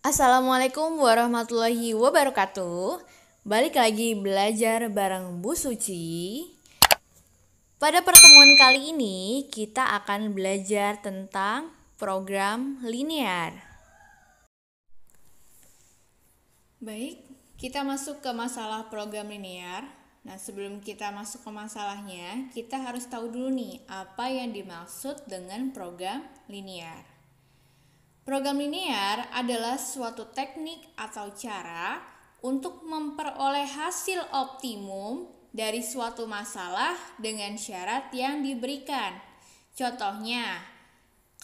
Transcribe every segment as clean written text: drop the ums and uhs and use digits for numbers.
Assalamualaikum warahmatullahi wabarakatuh. Balik lagi belajar bareng Bu Suci. Pada pertemuan kali ini kita akan belajar tentang program linear. Baik, kita masuk ke masalah program linear. Nah, sebelum kita masuk ke masalahnya, kita harus tahu dulu nih apa yang dimaksud dengan program linear. Program linear adalah suatu teknik atau cara untuk memperoleh hasil optimum dari suatu masalah dengan syarat yang diberikan. Contohnya,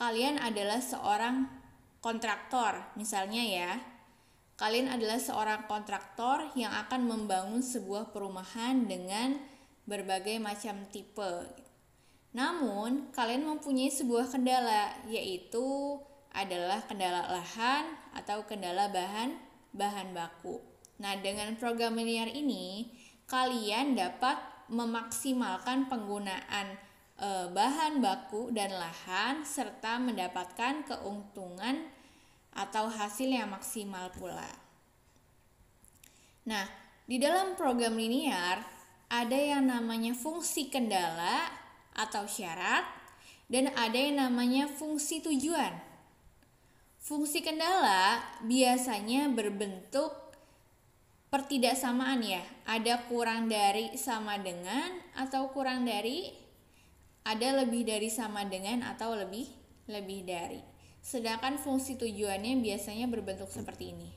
kalian adalah seorang kontraktor, misalnya ya. Kalian adalah seorang kontraktor yang akan membangun sebuah perumahan dengan berbagai macam tipe. Namun, kalian mempunyai sebuah kendala, yaitu adalah kendala lahan atau kendala bahan baku. Nah, dengan program linear ini kalian dapat memaksimalkan penggunaan bahan baku dan lahan serta mendapatkan keuntungan atau hasil yang maksimal pula. Nah, di dalam program linear ada yang namanya fungsi kendala atau syarat dan ada yang namanya fungsi tujuan. Fungsi kendala biasanya berbentuk pertidaksamaan ya. Ada kurang dari sama dengan atau kurang dari, ada lebih dari sama dengan atau lebih dari. Sedangkan fungsi tujuannya biasanya berbentuk seperti ini.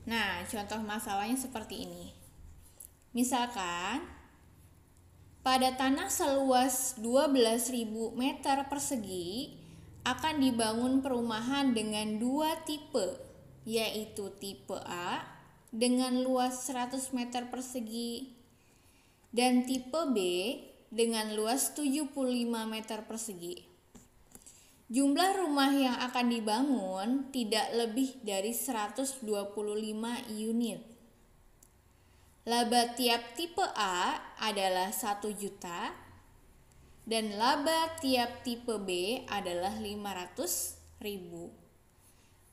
Nah, contoh masalahnya seperti ini. Misalkan pada tanah seluas 12.000 meter persegi akan dibangun perumahan dengan dua tipe, yaitu tipe A dengan luas 100 meter persegi dan tipe B dengan luas 75 meter persegi. Jumlah rumah yang akan dibangun tidak lebih dari 125 unit. Laba tiap tipe A adalah 1 juta dan laba tiap tipe B adalah 500.000.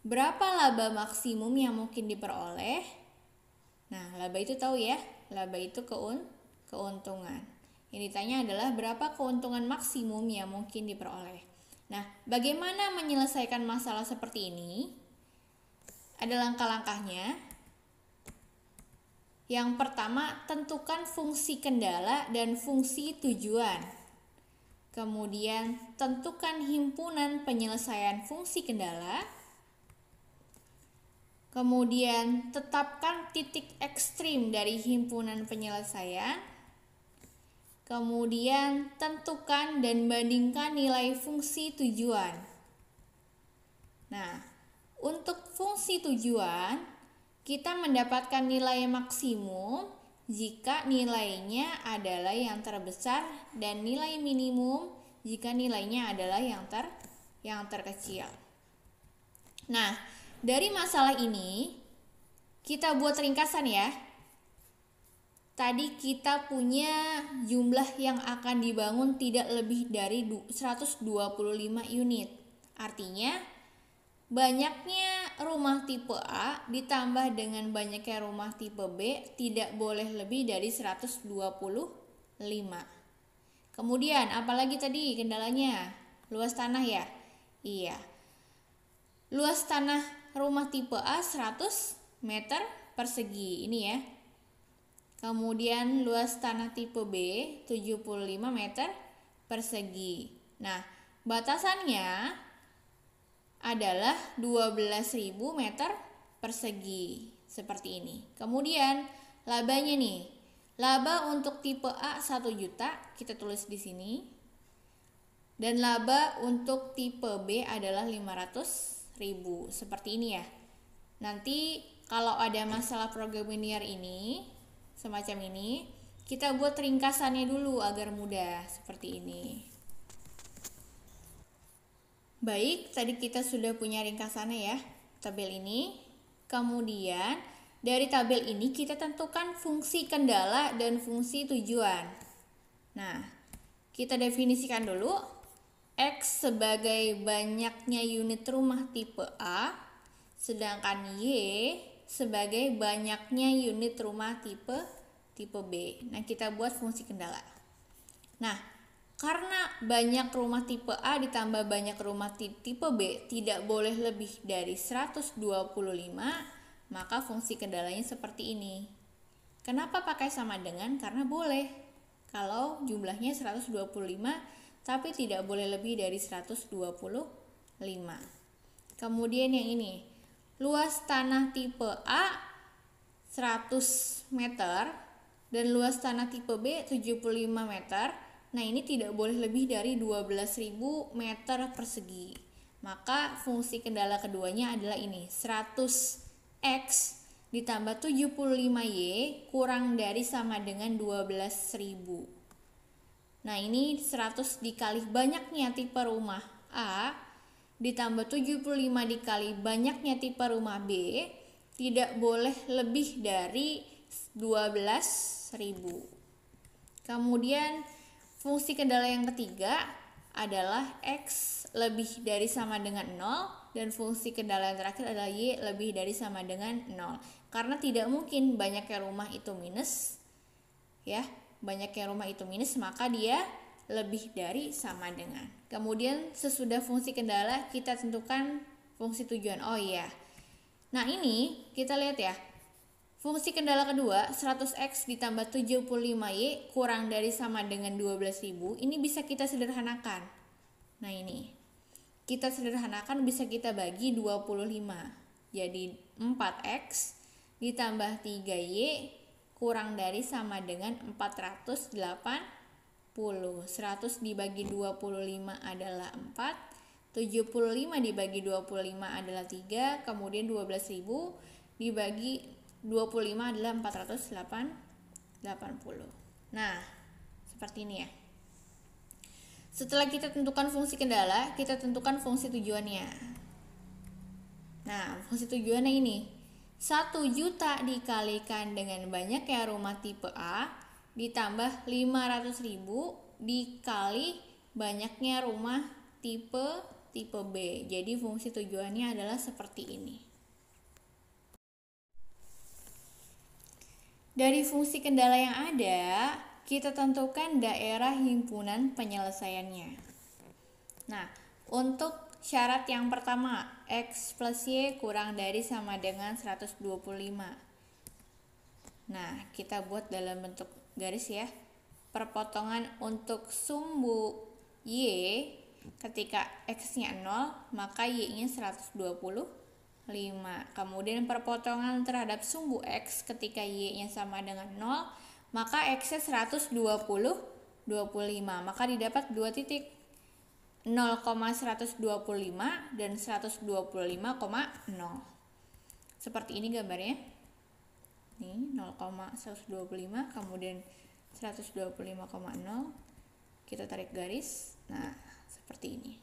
Berapa laba maksimum yang mungkin diperoleh? Nah, laba itu tahu ya, laba itu keuntungan. Yang ditanya adalah berapa keuntungan maksimum yang mungkin diperoleh. Nah, bagaimana menyelesaikan masalah seperti ini? Ada langkah-langkahnya. Yang pertama, tentukan fungsi kendala dan fungsi tujuan. Kemudian, tentukan himpunan penyelesaian fungsi kendala. Kemudian, tetapkan titik ekstrim dari himpunan penyelesaian. Kemudian, tentukan dan bandingkan nilai fungsi tujuan. Nah, untuk fungsi tujuan, kita mendapatkan nilai maksimum jika nilainya adalah yang terbesar dan nilai minimum jika nilainya adalah yang terkecil. Nah, dari masalah ini kita buat ringkasan ya. Tadi kita punya jumlah yang akan dibangun tidak lebih dari 125 unit. Artinya banyaknya rumah tipe A ditambah dengan banyaknya rumah tipe B tidak boleh lebih dari 125. Kemudian apalagi tadi kendalanya? Luas tanah ya? Iya. Luas tanah rumah tipe A 100 meter persegi ini ya. Kemudian luas tanah tipe B 75 meter persegi. Nah, batasannya adalah 12.000 meter persegi seperti ini. Kemudian labanya nih. Laba untuk tipe A 1 juta kita tulis di sini. Dan laba untuk tipe B adalah 500.000 seperti ini ya. Nanti kalau ada masalah program linear ini semacam ini, kita buat ringkasannya dulu agar mudah seperti ini. Baik, tadi kita sudah punya ringkasannya ya, tabel ini. Kemudian dari tabel ini kita tentukan fungsi kendala dan fungsi tujuan. Nah, kita definisikan dulu. X sebagai banyaknya unit rumah tipe A, sedangkan Y sebagai banyaknya unit rumah tipe B. Nah, kita buat fungsi kendala. Nah, karena banyak rumah tipe A ditambah banyak rumah tipe B tidak boleh lebih dari 125, maka fungsi kendalanya seperti ini. Kenapa pakai sama dengan? Karena boleh. Kalau jumlahnya 125 tapi tidak boleh lebih dari 125. Kemudian yang ini, luas tanah tipe A 100 meter dan luas tanah tipe B 75 meter. Nah, ini tidak boleh lebih dari 12.000 meter persegi. Maka fungsi kendala keduanya adalah ini, 100x ditambah 75y kurang dari sama dengan 12.000. Nah, ini 100 dikali banyaknya tipe rumah A ditambah 75 dikali banyaknya tipe rumah B tidak boleh lebih dari 12.000. Kemudian fungsi kendala yang ketiga adalah X lebih dari sama dengan 0 dan fungsi kendala yang terakhir adalah Y lebih dari sama dengan 0. Karena tidak mungkin banyaknya rumah itu minus, ya, banyaknya rumah itu minus, maka dia lebih dari sama dengan. Kemudian sesudah fungsi kendala kita tentukan fungsi tujuan. Oh iya. Nah, ini kita lihat ya. Fungsi kendala kedua 100x ditambah 75y kurang dari sama dengan 12.000. Ini bisa kita sederhanakan. Nah, ini. Kita sederhanakan bisa kita bagi 25. Jadi 4x ditambah 3y kurang dari sama dengan 480. 100 dibagi 25 adalah 4. 75 dibagi 25 adalah 3. Kemudian 12.000 dibagi 25 adalah 480. Nah, seperti ini ya. Setelah kita tentukan fungsi kendala, kita tentukan fungsi tujuannya. Nah, fungsi tujuannya ini 1 juta dikalikan dengan banyaknya rumah tipe A ditambah 500.000 dikali banyaknya rumah tipe B. Jadi fungsi tujuannya adalah seperti ini. Dari fungsi kendala yang ada, kita tentukan daerah himpunan penyelesaiannya. Nah, untuk syarat yang pertama, X plus Y kurang dari sama dengan 125. Nah, kita buat dalam bentuk garis ya. Perpotongan untuk sumbu Y ketika X-nya 0, maka Y-nya 125. Kemudian perpotongan terhadap sumbu X ketika Y-nya sama dengan 0, maka X-nya 125. Maka didapat 2 titik. 0,125 dan 125,0. Seperti ini gambarnya. Ini 0,125 kemudian 125,0. Kita tarik garis. Nah, seperti ini.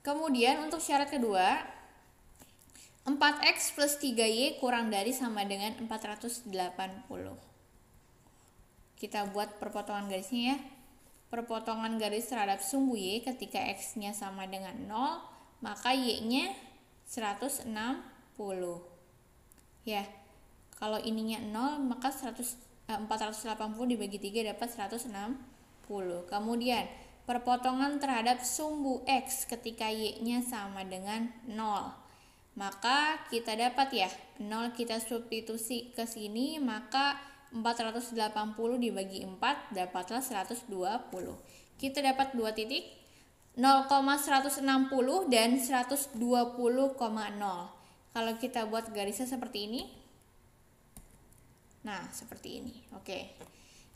Kemudian untuk syarat kedua, 4x plus 3y kurang dari sama dengan 480. Kita buat perpotongan garisnya ya. Perpotongan garis terhadap sumbu Y ketika X-nya sama dengan 0, maka Y-nya 160. Ya, kalau ininya 0, maka 480 dibagi 3 dapat 160. Kemudian, perpotongan terhadap sumbu X ketika Y-nya sama dengan 0. Maka kita dapat ya, 0 kita substitusi ke sini, maka 480 dibagi 4 dapatlah 120. Kita dapat 2 titik, 0,160 dan 120,0. Kalau kita buat garisnya seperti ini. Nah, seperti ini. Oke.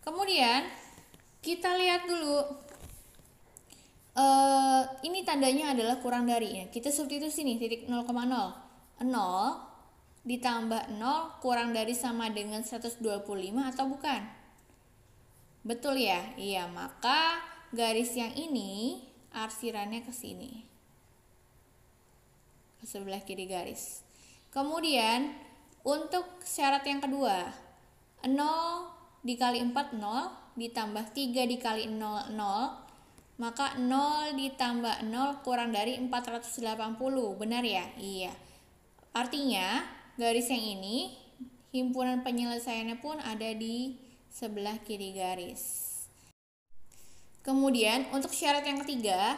Kemudian kita lihat dulu. Ini tandanya adalah kurang dari ya. Kita substitusi nih titik 0,0. 0 ditambah 0 kurang dari sama dengan 125 atau bukan? Betul ya? Iya, maka garis yang ini arsirannya ke sini. Ke sebelah kiri garis. Kemudian untuk syarat yang kedua, 0 dikali 4 0 ditambah 3 dikali 0 0 Maka 0 ditambah 0 kurang dari 480. Benar ya? Iya. Artinya garis yang ini himpunan penyelesaiannya pun ada di sebelah kiri garis. Kemudian untuk syarat yang ketiga,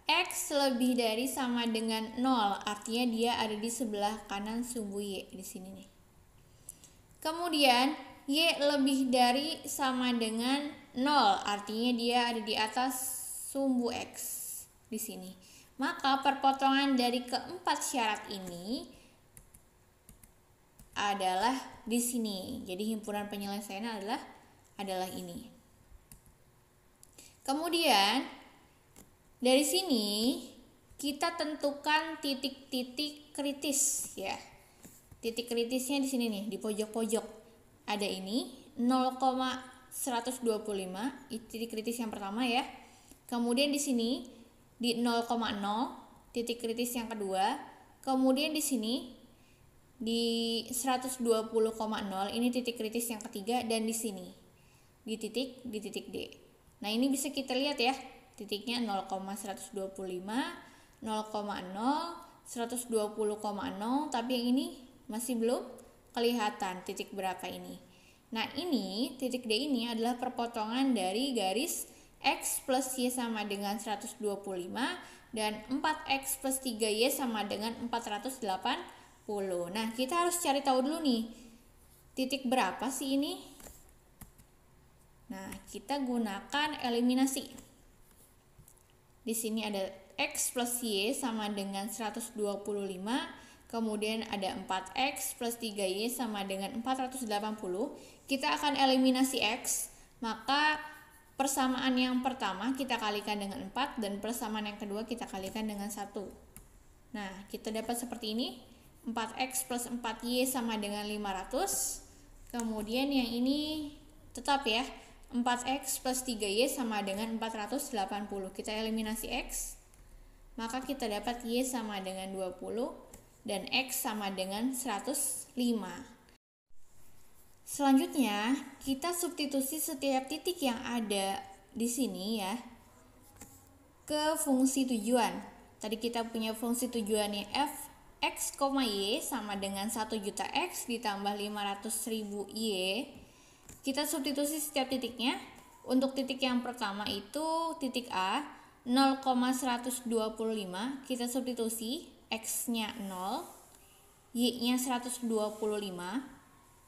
X lebih dari sama dengan 0, artinya dia ada di sebelah kanan sumbu Y di sini nih. Kemudian Y lebih dari sama dengan 0, artinya dia ada di atas sumbu X di sini. Maka perpotongan dari keempat syarat ini adalah di sini. Jadi himpunan penyelesaiannya adalah ini. Kemudian dari sini kita tentukan titik-titik kritis ya. Titik kritisnya di sini nih, di pojok-pojok. Ada ini 0,125, titik kritis yang pertama ya. Kemudian di sini di 0,0, titik kritis yang kedua. Kemudian di sini di 120,0, ini titik kritis yang ketiga, dan di sini di titik D. Nah, ini bisa kita lihat ya, titiknya 0,125, 0,0, 120,0, tapi yang ini masih belum kelihatan titik berapa ini. Nah, ini titik D ini adalah perpotongan dari garis X plus Y sama dengan 125 dan 4X plus 3Y sama dengan 480. Nah, kita harus cari tahu dulu nih, titik berapa sih ini? Nah, kita gunakan eliminasi. Di sini ada X plus Y sama dengan 125, kemudian ada 4X plus 3Y sama dengan 480. Kita akan eliminasi X, maka persamaan yang pertama kita kalikan dengan 4 dan persamaan yang kedua kita kalikan dengan 1. Nah, kita dapat seperti ini. 4X plus 4Y sama dengan 500. Kemudian yang ini tetap ya, 4X plus 3Y sama dengan 480. Kita eliminasi X, maka kita dapat Y sama dengan 20 dan X sama dengan 105. Selanjutnya, kita substitusi setiap titik yang ada di sini ya ke fungsi tujuan. Tadi kita punya fungsi tujuannya f x, y sama dengan 1 juta X ditambah 500.000 Y. Kita substitusi setiap titiknya. Untuk titik yang pertama itu titik A 0,125, kita substitusi X-nya 0, Y-nya 125,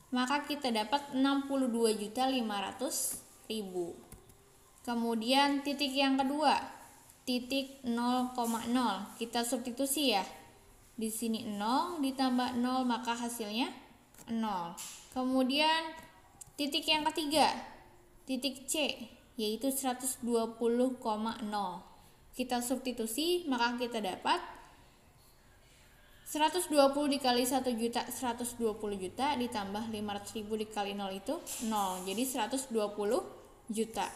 maka kita dapat 62.500.000. Kemudian titik yang kedua, titik 0,0, kita substitusi ya. Di sini 0 ditambah 0 maka hasilnya 0. Kemudian titik yang ketiga, titik C, yaitu 120,0. Kita substitusi, maka kita dapat 120 dikali 1 juta, 120 juta ditambah 500.000 dikali 0 itu 0. Jadi 120 juta.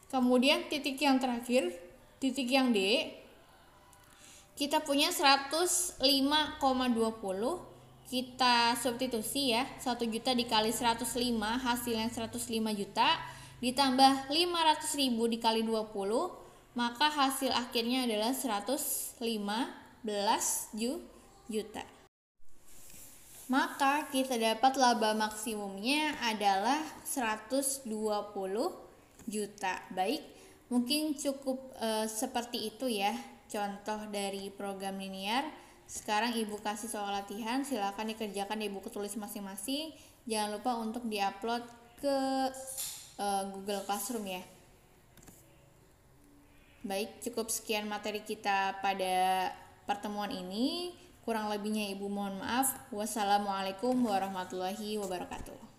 Kemudian titik yang terakhir, titik yang D, kita punya 105,20. Kita substitusi ya, 1 juta dikali 105 hasilnya 105 juta ditambah 500.000 dikali 20, maka hasil akhirnya adalah 115 juta. Maka kita dapat laba maksimumnya adalah 120 juta. Baik, mungkin cukup seperti itu ya contoh dari program linear. Sekarang Ibu kasih soal latihan, silakan dikerjakan di buku tulis masing-masing. Jangan lupa untuk diupload ke Google Classroom ya. Baik, cukup sekian materi kita pada pertemuan ini. Kurang lebihnya Ibu mohon maaf. Wassalamualaikum warahmatullahi wabarakatuh.